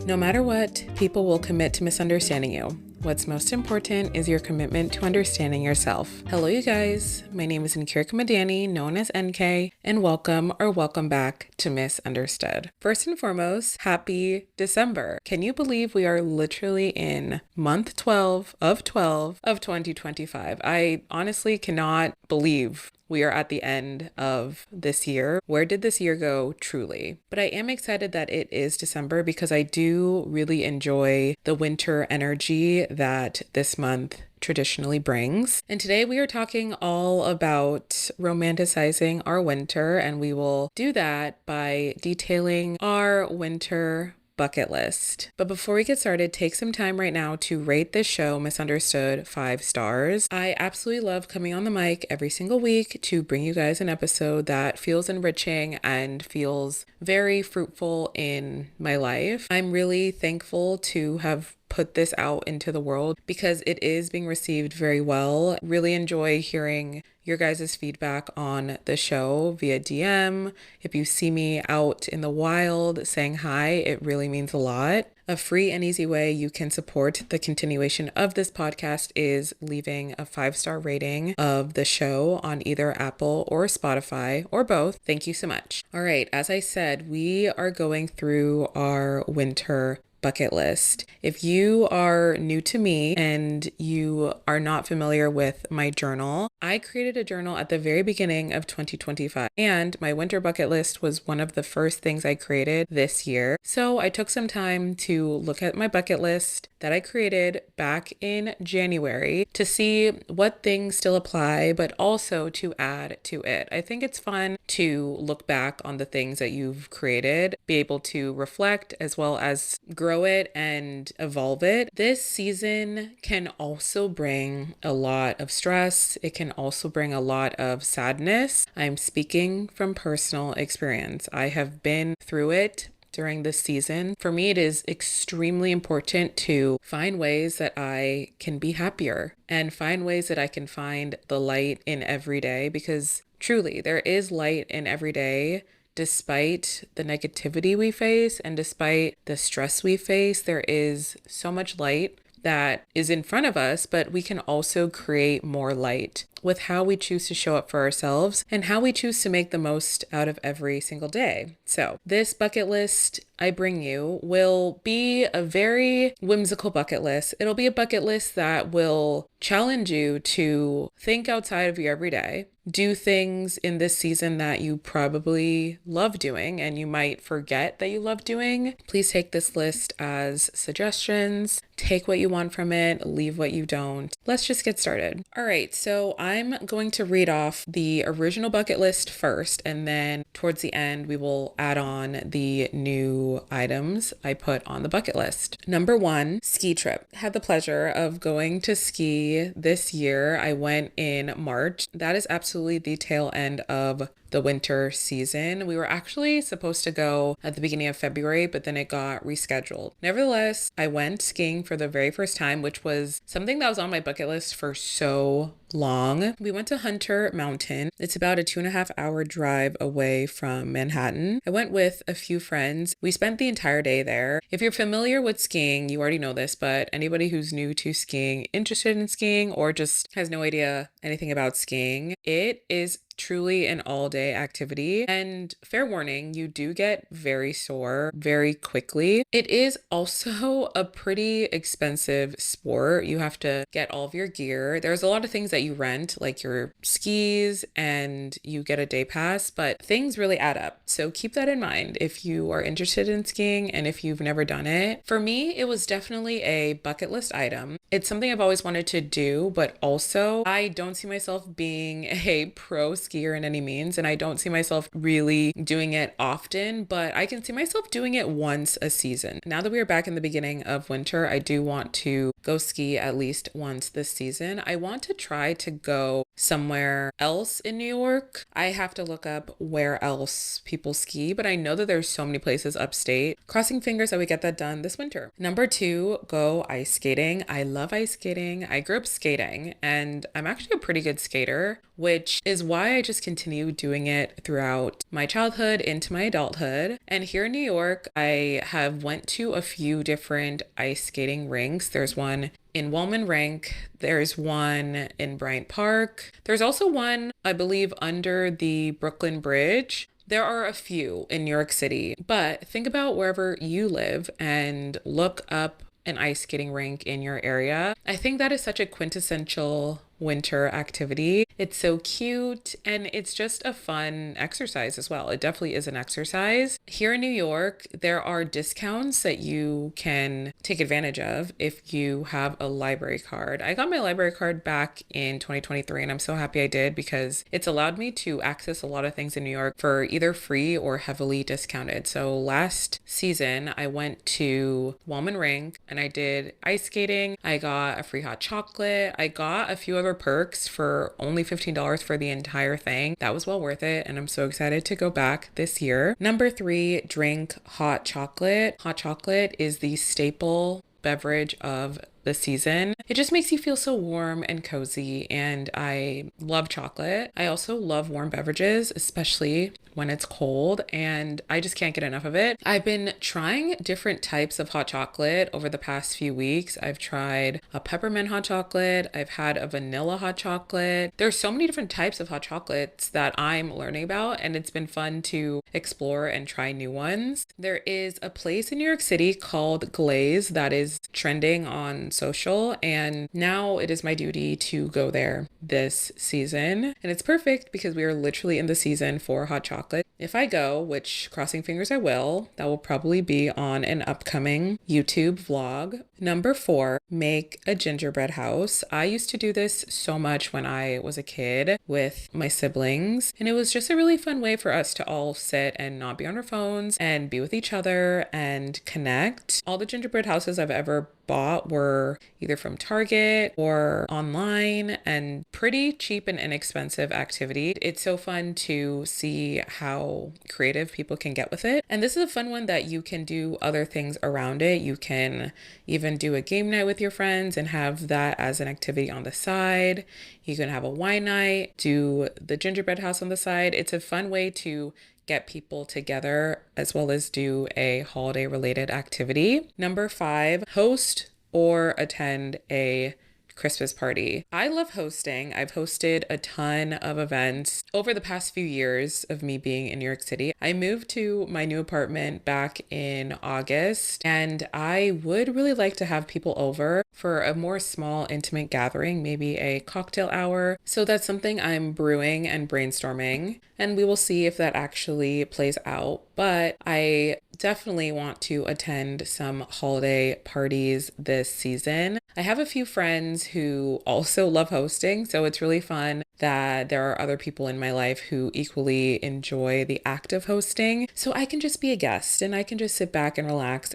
No matter what, people will commit to misunderstanding you. What's most important is your commitment to understanding yourself. Hello, you guys. My name is Nkirka Madani, known as NK, and welcome back to Misunderstood. First and foremost, happy December. Can you believe we are literally in month 12 of 2025? I honestly cannot believe we are at the end of this year. Where did this year go truly? But I am excited that it is December because I do really enjoy the winter energy that this month traditionally brings. And today we are talking all about romanticizing our winter, and we will do that by detailing our winter bucket list. But before we get started, take some time right now to rate this show, Misunderstood, 5 stars. I absolutely love coming on the mic every single week to bring you guys an episode that feels enriching and feels very fruitful in my life. I'm really thankful to have put this out into the world because it is being received very well. Really enjoy hearing your guys' feedback on the show via DM. If you see me out in the wild saying hi, it really means a lot. A free and easy way you can support the continuation of this podcast is leaving a 5-star rating of the show on either Apple or Spotify or both. Thank you so much. All right, as I said, we are going through our winter bucket list. If you are new to me and you are not familiar with my journal, I created a journal at the very beginning of 2025, and my winter bucket list was one of the first things I created this year. So I took some time to look at my bucket list that I created back in January to see what things still apply, but also to add to it. I think it's fun to look back on the things that you've created, be able to reflect as well as grow it and evolve it. This season can also bring a lot of stress. It can also bring a lot of sadness. I'm speaking from personal experience. I have been through it during this season. For me, it is extremely important to find ways that I can be happier and find ways that I can find the light in every day, because truly there is light in every day. Despite the negativity we face and despite the stress we face, there is so much light that is in front of us, but we can also create more light with how we choose to show up for ourselves and how we choose to make the most out of every single day. So this bucket list I bring you will be a very whimsical bucket list. It'll be a bucket list that will challenge you to think outside of your everyday, do things in this season that you probably love doing and you might forget that you love doing. Please take this list as suggestions. Take what you want from it, leave what you don't. Let's just get started. All right, so I'm going to read off the original bucket list first, and then towards the end, we will add on the new items I put on the bucket list. Number 1, ski trip. Had the pleasure of going to ski this year. I went in March. That is absolutely the tail end of the winter season. We were actually supposed to go at the beginning of February, but then it got rescheduled. Nevertheless, I went skiing for the very first time, which was something that was on my bucket list for so long. We went to Hunter Mountain. It's about a 2.5-hour drive away from Manhattan. I went with a few friends. We spent the entire day there. If you're familiar with skiing, you already know this, but anybody who's new to skiing, interested in skiing, or just has no idea anything about skiing, it is truly an all-day activity. And fair warning, you do get very sore very quickly. It is also a pretty expensive sport. You have to get all of your gear. There's a lot of things that you rent, like your skis, and you get a day pass, but things really add up. So keep that in mind if you are interested in skiing and if you've never done it. For me, it was definitely a bucket list item. It's something I've always wanted to do, but also I don't see myself being a pro skier in any means, and I don't see myself really doing it often, but I can see myself doing it once a season. Now that we are back in the beginning of winter, I do want to go ski at least once this season. I want to try to go somewhere else in New York. I have to look up where else people ski, but I know that there's so many places upstate. Crossing fingers that we get that done this winter. Number 2, go ice skating. I love ice skating. I grew up skating and I'm actually a pretty good skater. which is why I just continue doing it throughout my childhood into my adulthood. And here in New York, I have went to a few different ice skating rinks. There's one in Wellman Rink. There's one in Bryant Park. There's also one, I believe, under the Brooklyn Bridge. There are a few in New York City, but think about wherever you live and look up an ice skating rink in your area. I think that is such a quintessential winter activity. It's so cute and it's just a fun exercise as well. It definitely is an exercise. Here in New York, there are discounts that you can take advantage of if you have a library card. I got my library card back in 2023 and I'm so happy I did because it's allowed me to access a lot of things in New York for either free or heavily discounted. So last season, I went to Wellman Rink and I did ice skating. I got a free hot chocolate. I got a few other perks for only $15 for the entire thing. That was well worth it, and I'm so excited to go back this year. Number 3, drink hot chocolate. Hot chocolate is the staple beverage of the season. It just makes you feel so warm and cozy, and I love chocolate. I also love warm beverages, especially when it's cold, and I just can't get enough of it. I've been trying different types of hot chocolate over the past few weeks. I've tried a peppermint hot chocolate. I've had a vanilla hot chocolate. There's so many different types of hot chocolates that I'm learning about, and it's been fun to explore and try new ones. There is a place in New York City called Glaze that is trending on social, and now it is my duty to go there this season. And it's perfect because we are literally in the season for hot chocolate. If I go, which crossing fingers I will, that will probably be on an upcoming YouTube vlog. Number 4, make a gingerbread house. I used to do this so much when I was a kid with my siblings, and it was just a really fun way for us to all sit and not be on our phones and be with each other and connect. All the gingerbread houses I've ever bought were either from Target or online and pretty cheap and inexpensive activity. It's so fun to see how creative people can get with it. And this is a fun one that you can do other things around it. You can even do a game night with your friends and have that as an activity on the side. You can have a wine night, do the gingerbread house on the side. It's a fun way to get people together as well as do a holiday related activity. Number 5, host or attend a Christmas party. I love hosting. I've hosted a ton of events over the past few years of me being in New York City. I moved to my new apartment back in August, and I would really like to have people over for a more small, intimate gathering, maybe a cocktail hour. So that's something I'm brewing and brainstorming, and we will see if that actually plays out. But I definitely want to attend some holiday parties this season. I have a few friends who also love hosting, so it's really fun that there are other people in my life who equally enjoy the act of hosting. So I can just be a guest and I can just sit back and relax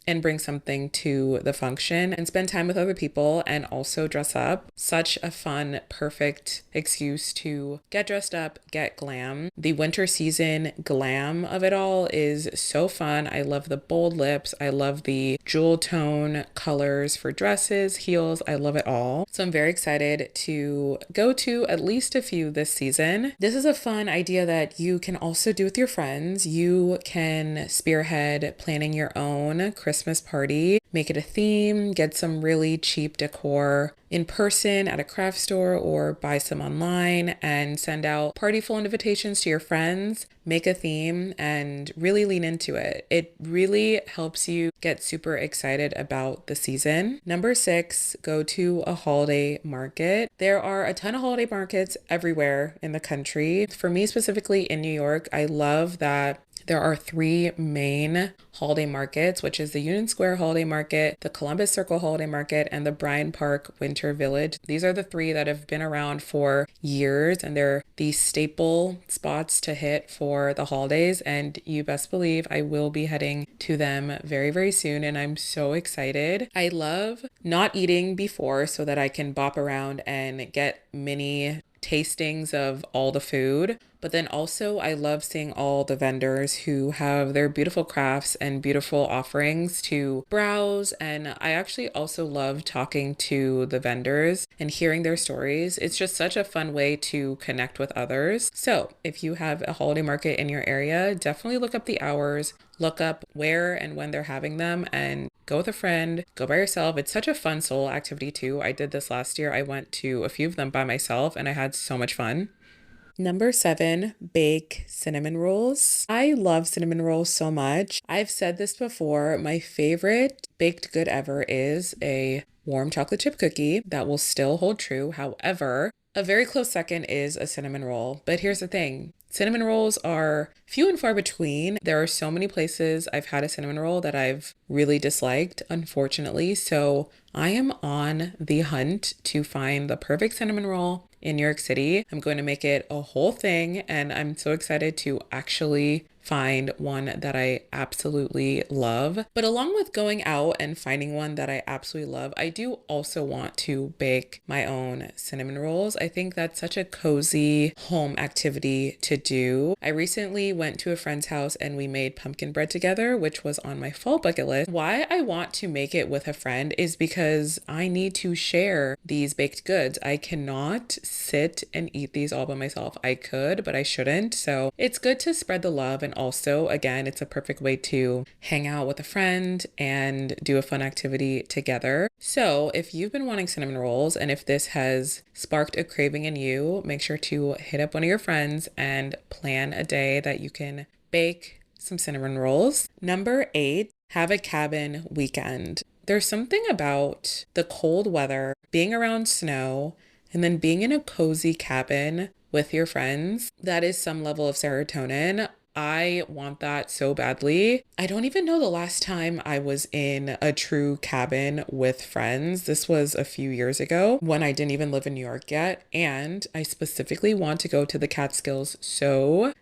and bring something to the function and spend time with other people and also dress up. Such a fun, perfect excuse to get dressed up, get glam. The winter season glam of it all is so fun. I love the bold lips. I love the jewel tone colors for dresses, heels. I love it all. So I'm very excited to go to at least a few this season. This is a fun idea that you can also do with your friends. You can spearhead planning your own Christmas party, make it a theme, get some really cheap decor in person at a craft store or buy some online and send out partyful invitations to your friends, make a theme and really lean into it. It really helps you get super excited about the season. Number 6, go to a holiday market. There are a ton of holiday markets everywhere in the country. For me specifically in New York, I love that there are 3 main holiday markets, which is the Union Square Holiday Market, the Columbus Circle Holiday Market, and the Bryant Park Winter Village. These are the 3 that have been around for years, and they're the staple spots to hit for the holidays. And you best believe I will be heading to them very, very soon, and I'm so excited. I love not eating before so that I can bop around and get mini tastings of all the food. But then also I love seeing all the vendors who have their beautiful crafts and beautiful offerings to browse. And I actually also love talking to the vendors and hearing their stories. It's just such a fun way to connect with others. So if you have a holiday market in your area, definitely look up the hours, look up where and when they're having them, and go with a friend, go by yourself. It's such a fun solo activity too. I did this last year. I went to a few of them by myself and I had so much fun. Number 7, bake cinnamon rolls. I love cinnamon rolls so much. I've said this before. My favorite baked good ever is a warm chocolate chip cookie. That will still hold true. However, a very close second is a cinnamon roll. But here's the thing. Cinnamon rolls are few and far between. There are so many places I've had a cinnamon roll that I've really disliked, unfortunately. So I am on the hunt to find the perfect cinnamon roll in New York City. I'm going to make it a whole thing, and I'm so excited to actually find one that I absolutely love. But along with going out and finding one that I absolutely love, I do also want to bake my own cinnamon rolls. I think that's such a cozy home activity to do. I recently went to a friend's house and we made pumpkin bread together, which was on my fall bucket list. Why I want to make it with a friend is because I need to share these baked goods. I cannot sit and eat these all by myself. I could, but I shouldn't. So it's good to spread the love. And also, again, it's a perfect way to hang out with a friend and do a fun activity together. So if you've been wanting cinnamon rolls and if this has sparked a craving in you, make sure to hit up one of your friends and plan a day that you can bake some cinnamon rolls. Number 8, have a cabin weekend. There's something about the cold weather, being around snow, and then being in a cozy cabin with your friends that is some level of serotonin. I want that so badly. I don't even know the last time I was in a true cabin with friends. This was a few years ago when I didn't even live in New York yet. And I specifically want to go to the Catskills so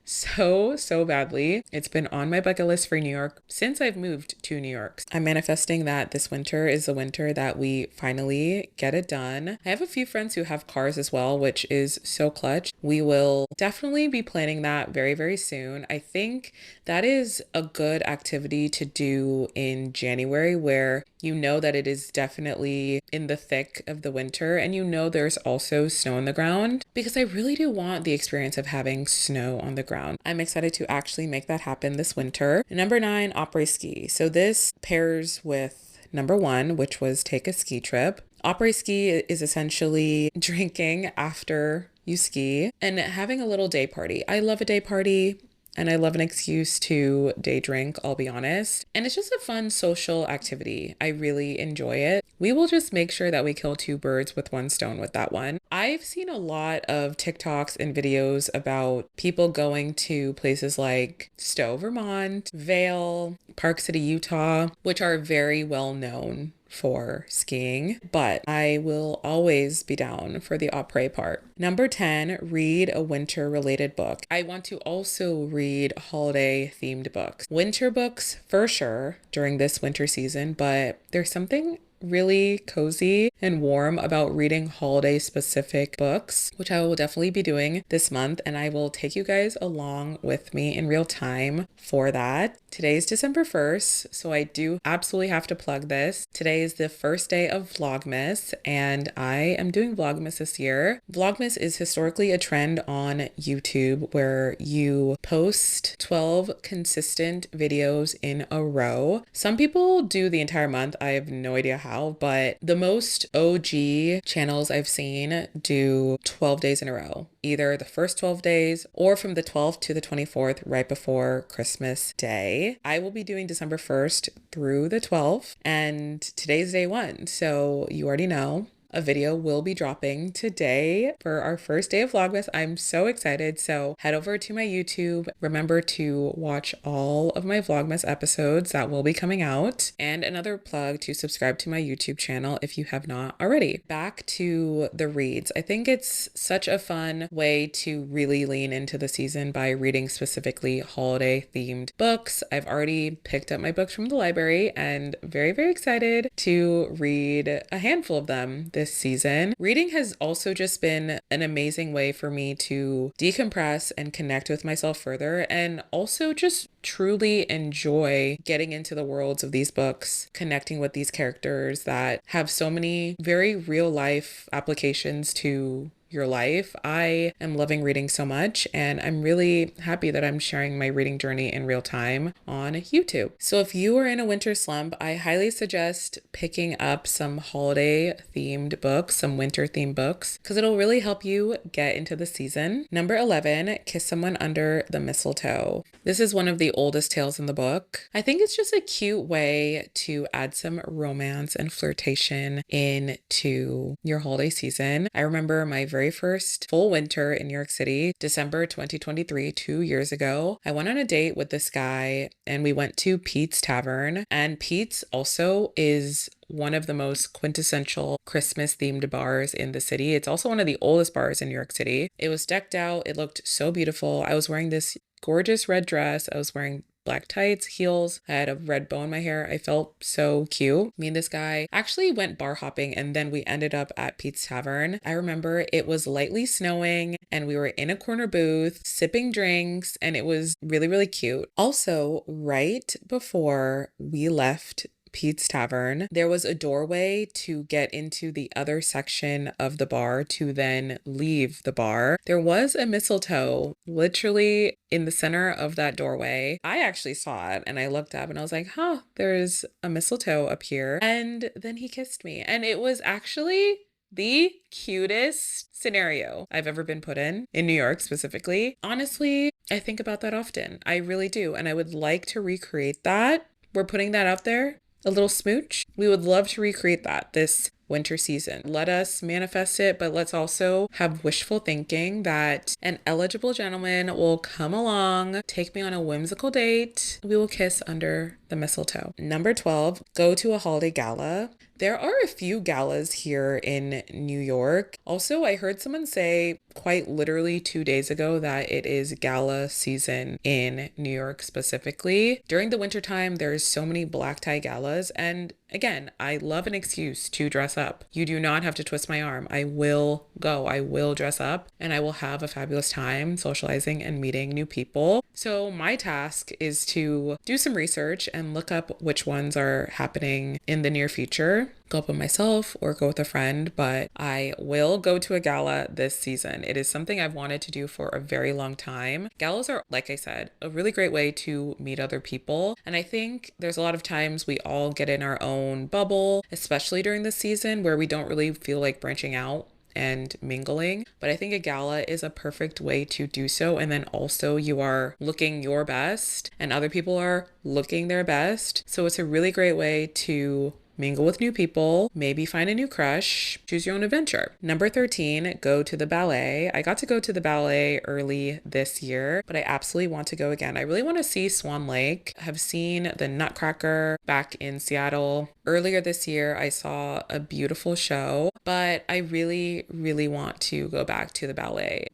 badly. It's been on my bucket list for New York since I've moved to New York. I'm manifesting that this winter is the winter that we finally get it done. I have a few friends who have cars as well, which is so clutch. We will definitely be planning that very, very soon. I think that is a good activity to do in January where you know that it is definitely in the thick of the winter and you know there's also snow on the ground, because I really do want the experience of having snow on the ground. I'm excited to actually make that happen this winter. Number 9, après ski. So this pairs with number 1, which was take a ski trip. Après ski is essentially drinking after you ski and having a little day party. I love a day party. And I love an excuse to day drink, I'll be honest. And it's just a fun social activity. I really enjoy it. We will just make sure that we kill 2 birds with 1 stone with that one. I've seen a lot of TikToks and videos about people going to places like Stowe, Vermont, Vail, Park City, Utah, which are very well known for skiing, but I will always be down for the après part. Number 10, read a winter related book. I want to also read holiday themed books. Winter books for sure during this winter season, but there's something really cozy and warm about reading holiday specific books, which I will definitely be doing this month, and I will take you guys along with me in real time for that. Today is December 1st, so I do absolutely have to plug this. Today is the first day of Vlogmas, and I am doing Vlogmas this year. Vlogmas is historically a trend on YouTube where you post 12 consistent videos in a row. Some people do the entire month. I have no idea how, but the most OG channels I've seen do 12 days in a row, either the first 12 days or from the 12th to the 24th, right before Christmas Day. I will be doing December 1st through the 12th, and today's day 1. So you already know a video will be dropping today for our first day of Vlogmas. I'm so excited. So head over to my YouTube. Remember to watch all of my Vlogmas episodes that will be coming out. And another plug to subscribe to my YouTube channel if you have not already. Back to the reads. I think it's such a fun way to really lean into the season by reading specifically holiday themed books. I've already picked up my books from the library and very, very excited to read a handful of them this season. Reading has also just been an amazing way for me to decompress and connect with myself further, and also just truly enjoy getting into the worlds of these books, connecting with these characters that have so many very real life applications to your life. I am loving reading so much, and I'm really happy that I'm sharing my reading journey in real time on YouTube. So if you are in a winter slump, I highly suggest picking up some holiday themed books, some winter themed books, because it'll really help you get into the season. Number 11, Kiss Someone Under the Mistletoe. This is one of the oldest tales in the book. I think it's just a cute way to add some romance and flirtation into your holiday season. I remember my very first full winter in New York City, December 2023, 2 years ago. I went on a date with this guy and we went to Pete's Tavern. And Pete's also is one of the most quintessential Christmas themed bars in the city. It's also one of the oldest bars in New York City. It was decked out. It looked so beautiful. I was wearing this gorgeous red dress. I was wearing black tights, heels. I had a red bow in my hair. I felt so cute. Me and this guy actually went bar hopping, and then we ended up at Pete's Tavern. I remember it was lightly snowing and we were in a corner booth sipping drinks, and it was really, really cute. Also, right before we left Pete's Tavern, there was a doorway to get into the other section of the bar to then leave the bar. There was a mistletoe literally in the center of that doorway. I actually saw it and I looked up and I was like, huh, there's a mistletoe up here. And then he kissed me, and it was actually the cutest scenario I've ever been put in New York specifically. Honestly, I think about that often. I really do. And I would like to recreate that. We're putting that out there. A little smooch. We would love to recreate that this winter season. Let us manifest it, but let's also have wishful thinking that an eligible gentleman will come along, take me on a whimsical date. We will kiss under the mistletoe. Number 12, go to a holiday gala. There are a few galas here in New York. Also, I heard someone say quite literally 2 days ago that it is gala season in New York specifically. During the wintertime, there's so many black tie galas. And again, I love an excuse to dress up. You do not have to twist my arm. I will go. I will dress up and I will have a fabulous time socializing and meeting new people. So my task is to do some research and look up which ones are happening in the near future. Go up by myself or go with a friend, but I will go to a gala this season. It is something I've wanted to do for a very long time. Galas are, like I said, a really great way to meet other people. And I think there's a lot of times we all get in our own bubble, especially during the season where we don't really feel like branching out and mingling. But I think a gala is a perfect way to do so. And then also you are looking your best and other people are looking their best. So it's a really great way to mingle with new people, maybe find a new crush, choose your own adventure. Number 13, go to the ballet. I got to go to the ballet early this year, but I absolutely want to go again. I really want to see Swan Lake. I have seen the Nutcracker back in Seattle. Earlier this year, I saw a beautiful show, but I really, really want to go back to the ballet.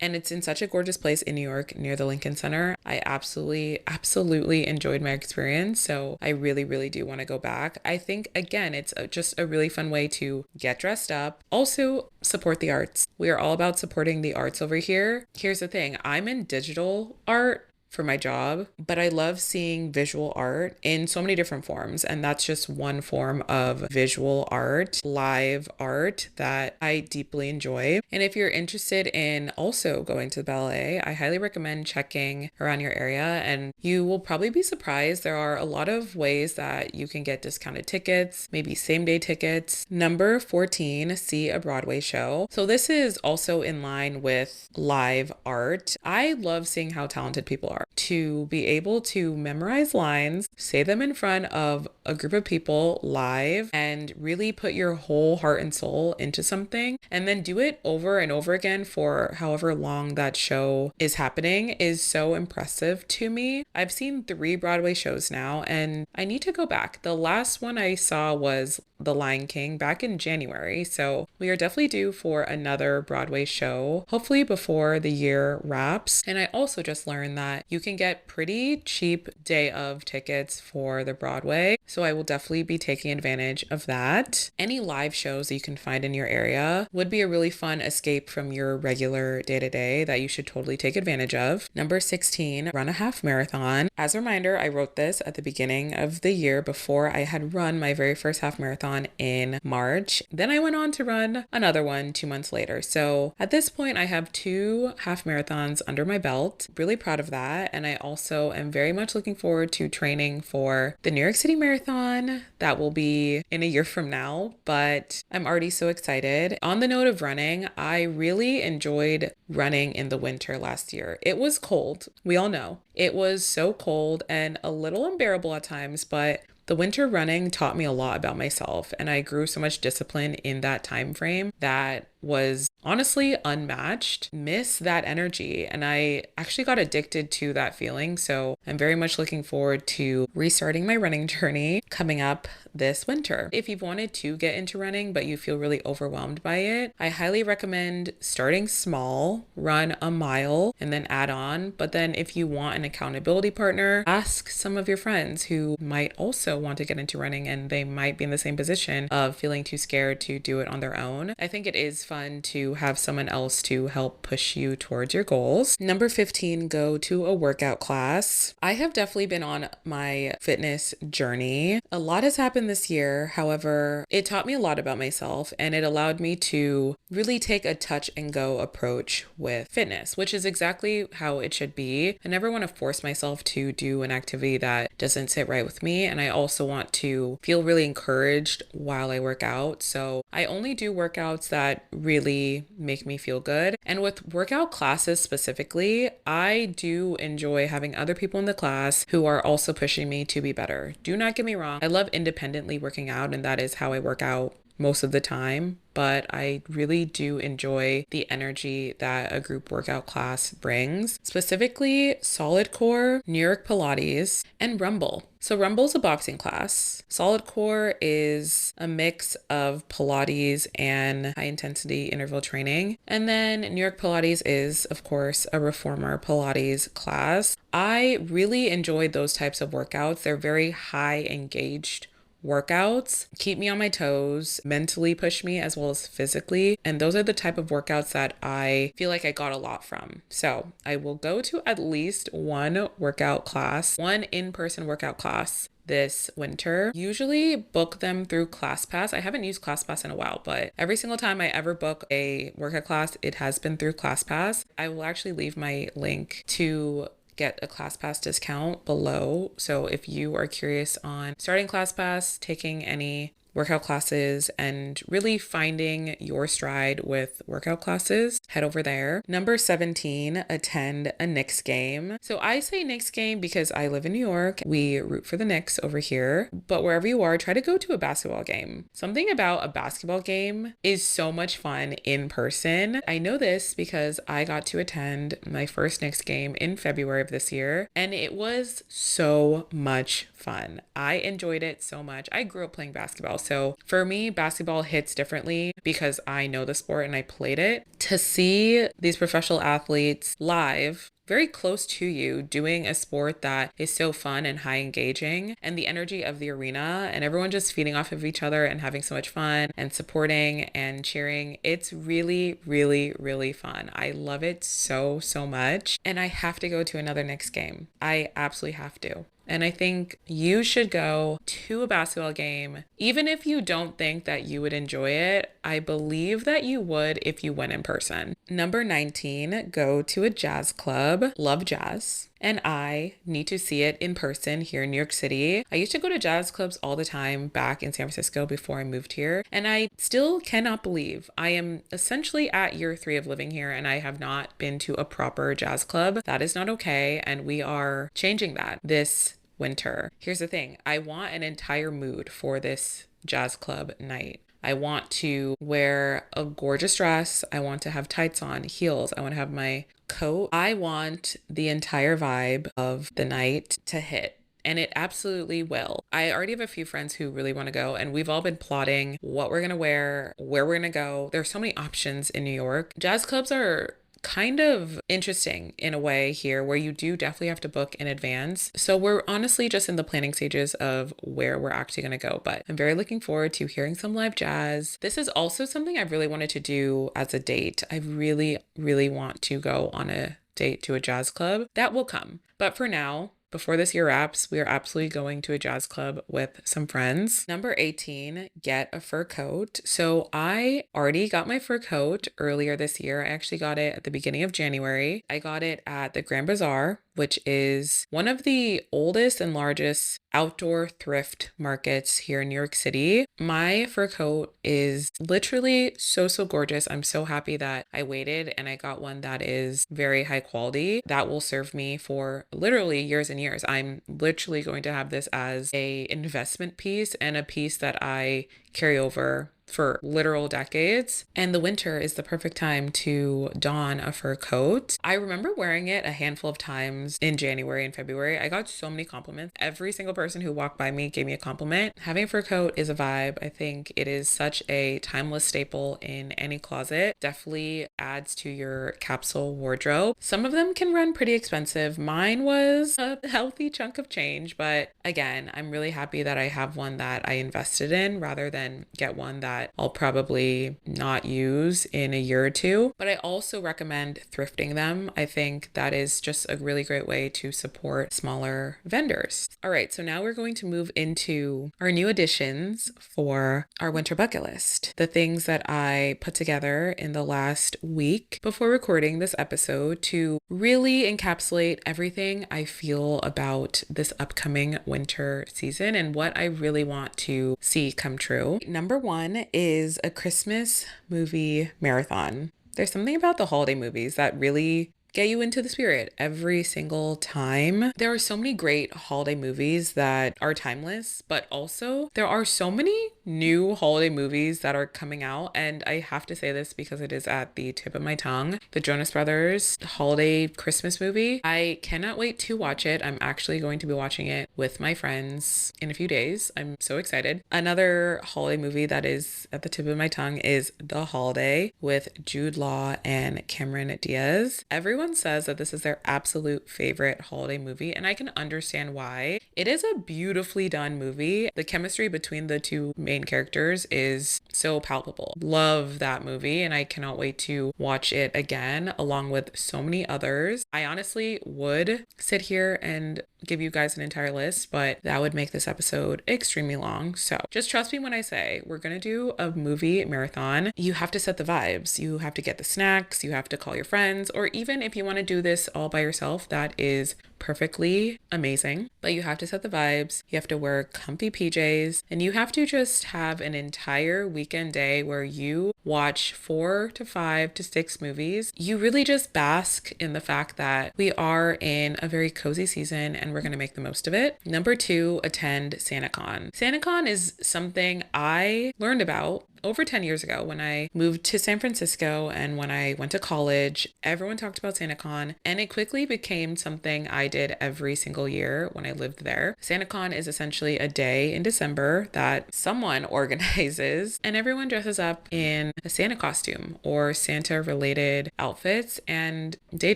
And it's in such a gorgeous place in New York near the Lincoln Center. I absolutely enjoyed my experience. So I really, really do want to go back. I think, again, it's just a really fun way to get dressed up. Also, support the arts. We are all about supporting the arts over here. Here's the thing. I'm in digital art for my job, but I love seeing visual art in so many different forms. And that's just one form of visual art, live art that I deeply enjoy. And if you're interested in also going to the ballet, I highly recommend checking around your area, and you will probably be surprised. There are a lot of ways that you can get discounted tickets, maybe same day tickets. Number 14, see a Broadway show. So this is also in line with live art. I love seeing how talented people are. To be able to memorize lines, say them in front of a group of people live, and really put your whole heart and soul into something, and then do it over and over again for however long that show is happening is so impressive to me. I've seen 3 Broadway shows now, and I need to go back. The last one I saw was The Lion King back in January, so we are definitely due for another Broadway show, hopefully before the year wraps. And I also just learned that you can get pretty cheap day of tickets for the Broadway. So I will definitely be taking advantage of that. Any live shows that you can find in your area would be a really fun escape from your regular day-to-day that you should totally take advantage of. Number 16, run a half marathon. As a reminder, I wrote this at the beginning of the year before I had run my very first half marathon in March. Then I went on to run another one 2 months later. So at this point, I have 2 half marathons under my belt. Really proud of that. And I also am very much looking forward to training for the New York City Marathon. That will be in a year from now, but I'm already so excited. On the note of running, I really enjoyed running in the winter last year. It was cold. We all know. It was so cold and a little unbearable at times, but the winter running taught me a lot about myself, and I grew so much discipline in that time frame that was honestly unmatched. Miss that energy, and I actually got addicted to that feeling. So I'm very much looking forward to restarting my running journey coming up this winter. If you've wanted to get into running but you feel really overwhelmed by it, I highly recommend starting small, run a mile and then add on. But then if you want an accountability partner, ask some of your friends who might also want to get into running and they might be in the same position of feeling too scared to do it on their own. I think it is fun to have someone else to help push you towards your goals. Number 15, go to a workout class. I have definitely been on my fitness journey. A lot has happened this year. However, it taught me a lot about myself and it allowed me to really take a touch and go approach with fitness, which is exactly how it should be. I never want to force myself to do an activity that doesn't sit right with me. And I also want to feel really encouraged while I work out. So I only do workouts that really make me feel good. And with workout classes specifically, I do enjoy having other people in the class who are also pushing me to be better. Do not get me wrong. I love independently working out, and that is how I work out most of the time, but I really do enjoy the energy that a group workout class brings, specifically Solid Core, New York Pilates, and Rumble. So Rumble's a boxing class. Solid Core is a mix of Pilates and high intensity interval training. And then New York Pilates is, of course, a reformer Pilates class. I really enjoyed those types of workouts. They're very high engaged workouts, keep me on my toes, mentally push me as well as physically. And those are the type of workouts that I feel like I got a lot from. So I will go to at least one workout class, one in-person workout class this winter. Usually book them through ClassPass. I haven't used ClassPass in a while, but every single time I ever book a workout class, it has been through ClassPass. I will actually leave my link to get a ClassPass discount below. So if you are curious on starting ClassPass, taking any workout classes, and really finding your stride with workout classes, head over there. Number 17, attend a Knicks game. So I say Knicks game because I live in New York. We root for the Knicks over here, but wherever you are, try to go to a basketball game. Something about a basketball game is so much fun in person. I know this because I got to attend my first Knicks game in February of this year, and it was so much fun. I enjoyed it so much. I grew up playing basketball. So for me, basketball hits differently because I know the sport and I played it. To see these professional athletes live, very close to you, doing a sport that is so fun and high engaging, and the energy of the arena and everyone just feeding off of each other and having so much fun and supporting and cheering. It's really, really, really fun. I love it so, so much. And I have to go to another Knicks game. I absolutely have to. And I think you should go to a basketball game, even if you don't think that you would enjoy it. I believe that you would if you went in person. Number 19, go to a jazz club. Love jazz. And I need to see it in person here in New York City. I used to go to jazz clubs all the time back in San Francisco before I moved here. And I still cannot believe I am essentially at year 3 of living here and I have not been to a proper jazz club. That is not okay. And we are changing that this winter. Here's the thing. I want an entire mood for this jazz club night. I want to wear a gorgeous dress. I want to have tights on, heels. I want to have my coat. I want the entire vibe of the night to hit. And it absolutely will. I already have a few friends who really want to go, and we've all been plotting what we're going to wear, where we're going to go. There's so many options in New York. Jazz clubs are kind of interesting in a way here where you do definitely have to book in advance. So we're honestly just in the planning stages of where we're actually going to go, but I'm very looking forward to hearing some live jazz. This is also something I've really wanted to do as a date. I really, really want to go on a date to a jazz club. That will come. But for now, before this year wraps, we are absolutely going to a jazz club with some friends. Number 18, get a fur coat. So I already got my fur coat earlier this year. I actually got it at the beginning of January. I got it at the Grand Bazaar, which is one of the oldest and largest outdoor thrift markets here in New York City. My fur coat is literally so gorgeous. I'm so happy that I waited and I got one that is very high quality. That will serve me for literally years and years. I'm literally going to have this as a investment piece and a piece that I carry over for literal decades. And the winter is the perfect time to don a fur coat. I remember wearing it a handful of times in January and February. I got so many compliments. Every single person who walked by me gave me a compliment. Having a fur coat is a vibe. I think it is such a timeless staple in any closet. Definitely adds to your capsule wardrobe. Some of them can run pretty expensive. Mine was a healthy chunk of change, but again, I'm really happy that I have one that I invested in rather than get one that I'll probably not use in a year or two. But I also recommend thrifting them. I think that is just a really great way to support smaller vendors. All right, so now we're going to move into our new additions for our winter bucket list. The things that I put together in the last week before recording this episode to really encapsulate everything I feel about this upcoming winter season and what I really want to see come true. Number one is a Christmas movie marathon. There's something about the holiday movies that really get you into the spirit every single time. There are so many great holiday movies that are timeless, but also there are so many new holiday movies that are coming out. And I have to say this because it is at the tip of my tongue. The Jonas Brothers holiday Christmas movie. I cannot wait to watch it. I'm actually going to be watching it with my friends in a few days. I'm so excited. Another holiday movie that is at the tip of my tongue is The Holiday with Jude Law and Cameron Diaz. Everyone says that this is their absolute favorite holiday movie, and I can understand why. It is a beautifully done movie. The chemistry between the two main characters is so palpable. Love that movie, and I cannot wait to watch it again along with so many others. I honestly would sit here and give you guys an entire list, but that would make this episode extremely long. So just trust me when I say we're gonna do a movie marathon. You have to set the vibes. You have to get the snacks. You have to call your friends, or even if you want to do this all by yourself, that is perfectly amazing. But you have to set the vibes. You have to wear comfy PJs, and you have to just have an entire weekend day where you watch 4 to 5 to 6 movies. You really just bask in the fact that we are in a very cozy season and we're going to make the most of it. Number 2, attend SantaCon. SantaCon is something I learned about over 10 years ago when I moved to San Francisco and when I went to college. Everyone talked about SantaCon, and it quickly became something I did every single year when I lived there. SantaCon is essentially a day in December that someone organizes, and everyone dresses up in a Santa costume or Santa related outfits and day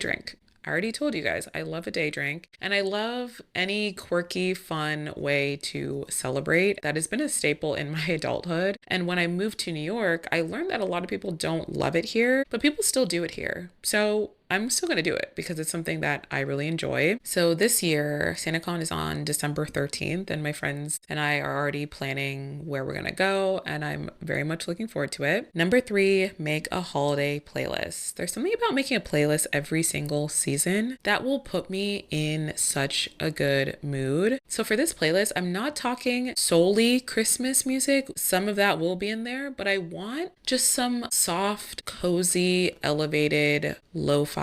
drink. I already told you guys, I love a day drink, and I love any quirky, fun way to celebrate. That has been a staple in my adulthood. And when I moved to New York, I learned that a lot of people don't love it here, but people still do it here. So I'm still going to do it because it's something that I really enjoy. So this year, SantaCon is on December 13th, and my friends and I are already planning where we're going to go, and I'm very much looking forward to it. Number 3, make a holiday playlist. There's something about making a playlist every single season that will put me in such a good mood. So for this playlist, I'm not talking solely Christmas music. Some of that will be in there, but I want just some soft, cozy, elevated, lo-fi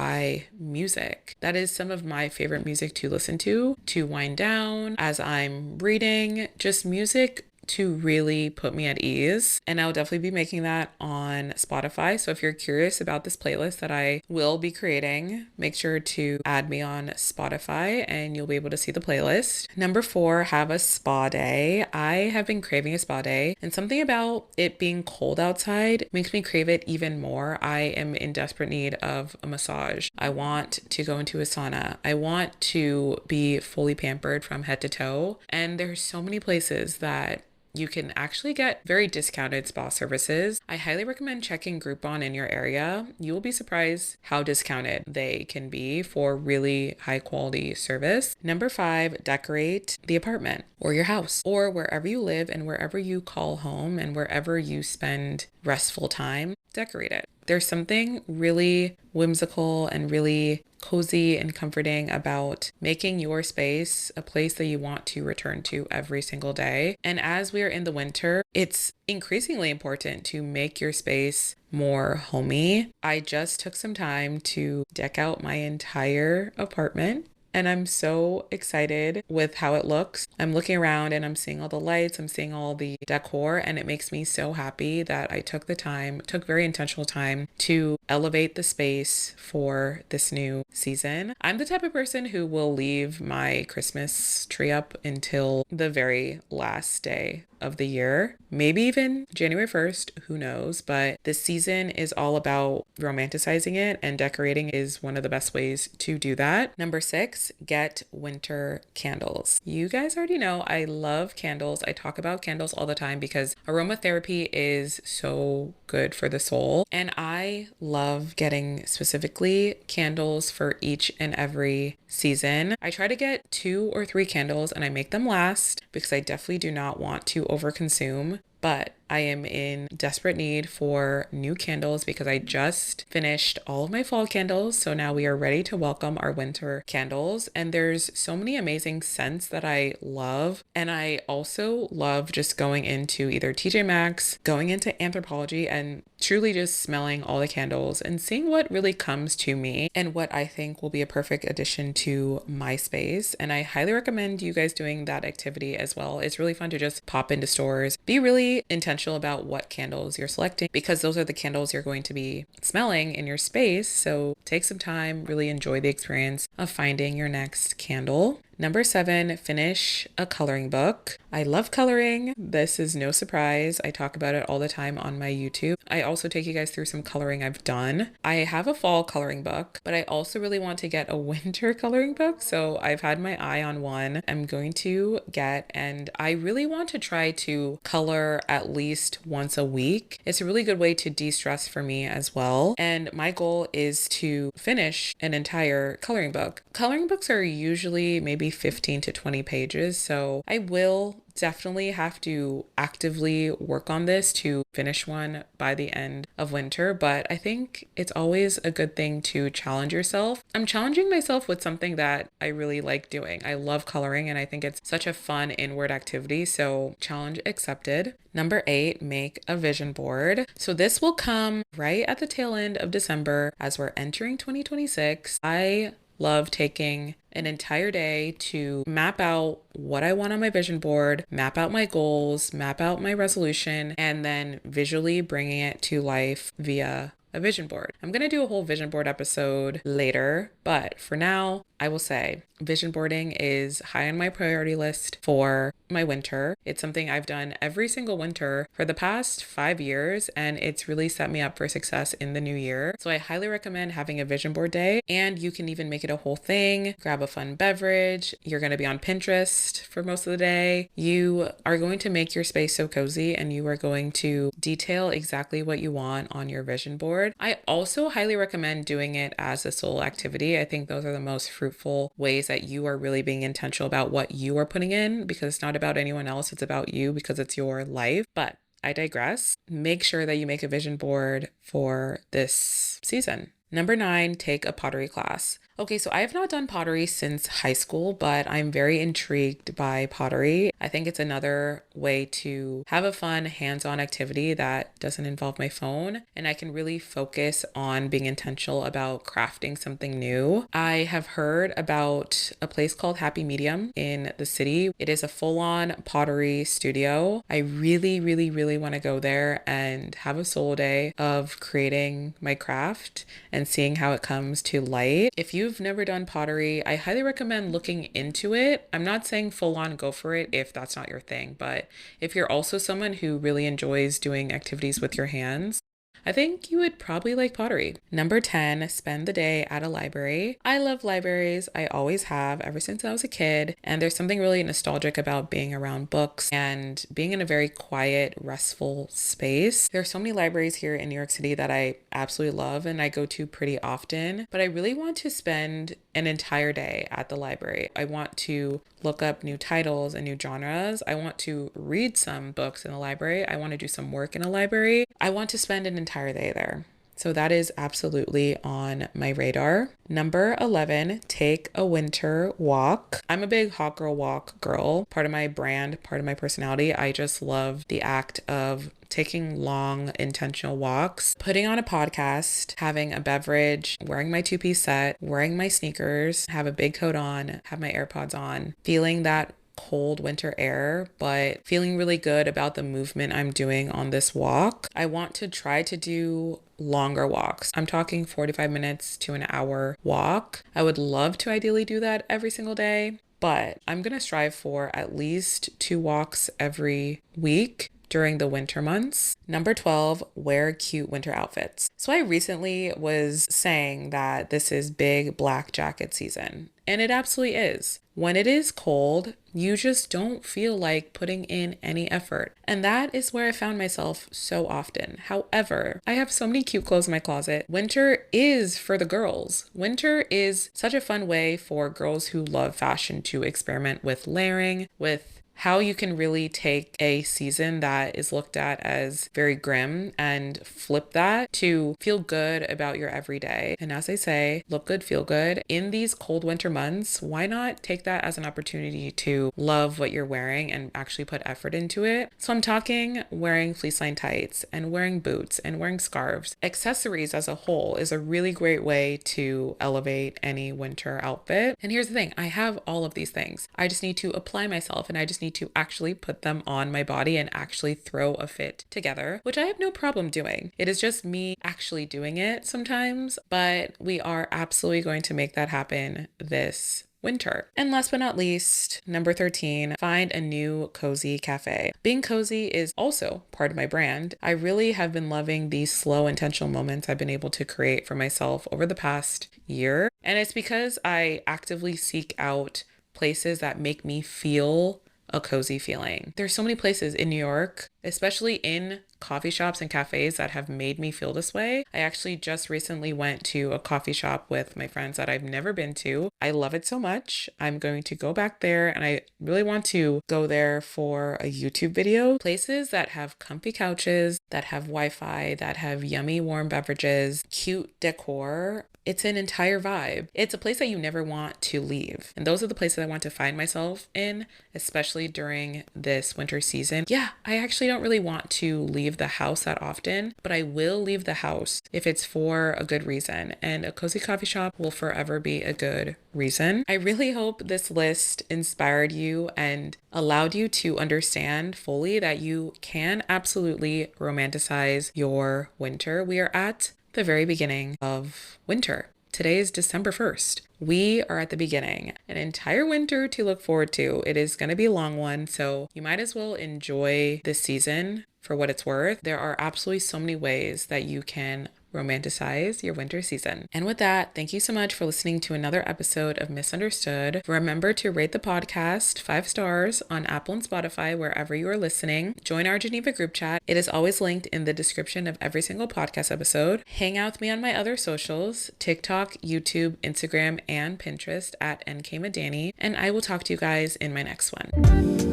music. That is some of my favorite music to listen to wind down as I'm reading. Just music to really put me at ease. And I'll definitely be making that on Spotify. So if you're curious about this playlist that I will be creating, make sure to add me on Spotify and you'll be able to see the playlist. Number 4, have a spa day. I have been craving a spa day, and something about it being cold outside makes me crave it even more. I am in desperate need of a massage. I want to go into a sauna. I want to be fully pampered from head to toe. And there's so many places that you can actually get very discounted spa services. I highly recommend checking Groupon in your area. You will be surprised how discounted they can be for really high quality service. Number 5, decorate the apartment or your house or wherever you live and wherever you call home and wherever you spend restful time. Decorate it. There's something really whimsical and really cozy and comforting about making your space a place that you want to return to every single day. And as we are in the winter, it's increasingly important to make your space more homey. I just took some time to deck out my entire apartment. And I'm so excited with how it looks. I'm looking around and I'm seeing all the lights, I'm seeing all the decor, and it makes me so happy that I took very intentional time to elevate the space for this new season. I'm the type of person who will leave my Christmas tree up until the very last day of the year, maybe even January 1st, who knows, but this season is all about romanticizing it, and decorating is one of the best ways to do that. Number 6, get winter candles. You guys already know I love candles. I talk about candles all the time because aromatherapy is so good for the soul, and I love getting specifically candles for each and every season. I try to get 2 or 3 candles and I make them last because I definitely do not want to overconsume. But I am in desperate need for new candles because I just finished all of my fall candles. So now we are ready to welcome our winter candles. And there's so many amazing scents that I love. And I also love just going into either TJ Maxx, going into Anthropologie, and truly just smelling all the candles and seeing what really comes to me and what I think will be a perfect addition to my space. And I highly recommend you guys doing that activity as well. It's really fun to just pop into stores, be really intentional about what candles you're selecting because those are the candles you're going to be smelling in your space. So take some time, really enjoy the experience of finding your next candle. Number 7, finish a coloring book. I love coloring. This is no surprise. I talk about it all the time on my YouTube. I also take you guys through some coloring I've done. I have a fall coloring book, but I also really want to get a winter coloring book. So I've had my eye on one I'm going to get, and I really want to try to color at least once a week. It's a really good way to de-stress for me as well. And my goal is to finish an entire coloring book. Coloring books are usually maybe 15 to 20 pages. So I will definitely have to actively work on this to finish one by the end of winter, but I think it's always a good thing to challenge yourself. I'm challenging myself with something that I really like doing. I love coloring and I think it's such a fun inward activity, so challenge accepted. Number 8, make a vision board. So this will come right at the tail end of December as we're entering 2026. I love taking an entire day to map out what I want on my vision board, map out my goals, map out my resolution, and then visually bringing it to life via a vision board. I'm going to do a whole vision board episode later, but for now, I will say vision boarding is high on my priority list for my winter. It's something I've done every single winter for the past 5 years, and it's really set me up for success in the new year. So I highly recommend having a vision board day, and you can even make it a whole thing. Grab a fun beverage. You're going to be on Pinterest for most of the day. You are going to make your space so cozy, and you are going to detail exactly what you want on your vision board. I also highly recommend doing it as a solo activity. I think those are the most fruitful ways that you are really being intentional about what you are putting in, because it's not about anyone else, it's about you because it's your life. But I digress. Make sure that you make a vision board for this season. Number 9, take a pottery class. Okay, so I have not done pottery since high school, but I'm very intrigued by pottery. I think it's another way to have a fun hands-on activity that doesn't involve my phone, and I can really focus on being intentional about crafting something new. I have heard about a place called Happy Medium in the city. It is a full-on pottery studio. I really, really, really want to go there and have a solo day of creating my craft and seeing how it comes to light. If you've never done pottery, I highly recommend looking into it. I'm not saying full on go for it if that's not your thing, but if you're also someone who really enjoys doing activities with your hands, I think you would probably like pottery. Number 10, spend the day at a library. I love libraries. I always have ever since I was a kid. And there's something really nostalgic about being around books and being in a very quiet, restful space. There are so many libraries here in New York City that I absolutely love and I go to pretty often, but I really want to spend an entire day at the library. I want to look up new titles and new genres. I want to read some books in the library. I want to do some work in a library. I want to spend an entire day there. So that is absolutely on my radar. Number 11, take a winter walk. I'm a big hot girl walk girl. Part of my brand, part of my personality. I just love the act of taking long, intentional walks, putting on a podcast, having a beverage, wearing my two-piece set, wearing my sneakers, have a big coat on, have my AirPods on, feeling that cold winter air, but feeling really good about the movement I'm doing on this walk. I want to try to do longer walks. I'm talking 45 minutes to an hour walk. I would love to ideally do that every single day, but I'm going to strive for at least 2 walks every week during the winter months. Number 12, wear cute winter outfits. So I recently was saying that this is big black jacket season, and it absolutely is. When it is cold, you just don't feel like putting in any effort. And that is where I found myself so often. However, I have so many cute clothes in my closet. Winter is for the girls. Winter is such a fun way for girls who love fashion to experiment with layering, with how you can really take a season that is looked at as very grim and flip that to feel good about your everyday. And as I say, look good, feel good. In these cold winter months, why not take that as an opportunity to love what you're wearing and actually put effort into it? So I'm talking wearing fleece line tights and wearing boots and wearing scarves. Accessories as a whole is a really great way to elevate any winter outfit. And here's the thing, I have all of these things. I just need to apply myself and I just need to actually put them on my body and actually throw a fit together, which I have no problem doing. It is just me actually doing it sometimes, but we are absolutely going to make that happen this winter. And last but not least, number 13, find a new cozy cafe. Being cozy is also part of my brand. I really have been loving these slow, intentional moments I've been able to create for myself over the past year. And it's because I actively seek out places that make me feel a cozy feeling. There's so many places in New York, especially in coffee shops and cafes, that have made me feel this way. I actually just recently went to a coffee shop with my friends that I've never been to. I love it so much. I'm going to go back there and I really want to go there for a YouTube video. Places that have comfy couches, that have Wi-Fi, that have yummy warm beverages, cute decor. It's an entire vibe. It's a place that you never want to leave. And those are the places I want to find myself in, especially during this winter season. Yeah, I actually don't really want to leave the house that often, but I will leave the house if it's for a good reason. And a cozy coffee shop will forever be a good reason. I really hope this list inspired you and allowed you to understand fully that you can absolutely romanticize your winter. We are at the very beginning of winter. Today is December 1st. We are at the beginning, an entire winter to look forward to. It is going to be a long one, so you might as well enjoy this season for what it's worth. There are absolutely so many ways that you can romanticize your winter season. And with that, thank you so much for listening to another episode of Misunderstood. Remember to rate the podcast 5 stars on Apple and Spotify, wherever you are listening. Join our Geneva group chat. It is always linked in the description of every single podcast episode. Hang out with me on my other socials, TikTok, YouTube, Instagram, and Pinterest at nkmadani. And I will talk to you guys in my next one.